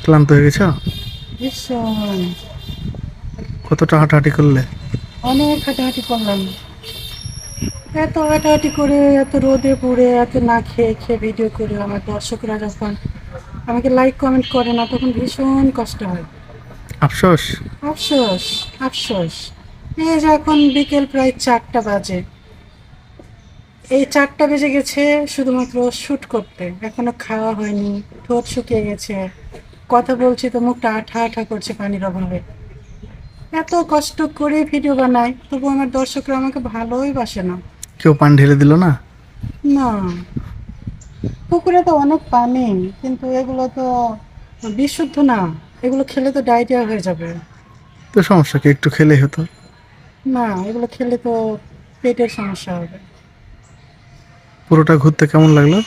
ক্লান্ত হয়ে গেছো? ভীষণ। কতটা হাঁটাহাঁটি করলে? অনেক হাঁটাহাঁটি করলাম। এত হাঁটাহাঁটি করে, এত রোদে পুড়ে, এত না খেয়ে খেয়ে ভিডিও করে আমার দর্শকরা যখন আমাকে লাইক কমেন্ট করে না, তখন ভীষণ কষ্ট হয়। আফসোস। আফসোস, আফসোস। এই যে এখন বিকেল প্রায় 4টা বাজে। এই 4টা বেজে গেছে শুধুমাত্র শ্যুট করতে। এখনো খাওয়া হয়নি, ঠোঁট শুকিয়ে গেছে। কথা বলছি তো মুখটা আঠা আঠা করছে পানির অভাবে। এত কষ্ট করে ভিডিও বানাই, তবু আমার দর্শকরা আমাকে ভালোই বাসে না। কেউ পানি ঢেলে দিল না? না, পুকুরে তো অনেক পানি, কিন্তু এগুলো তো বিশুদ্ধ না। এগুলো খেলে তো ডায়রিয়া হয়ে যাবে। তো সমস্যা কি, একটু খেলেই হতো। না, এগুলো খেলে তো পেটের সমস্যা হবে। পুরোটা ঘুরতে কেমন লাগলো?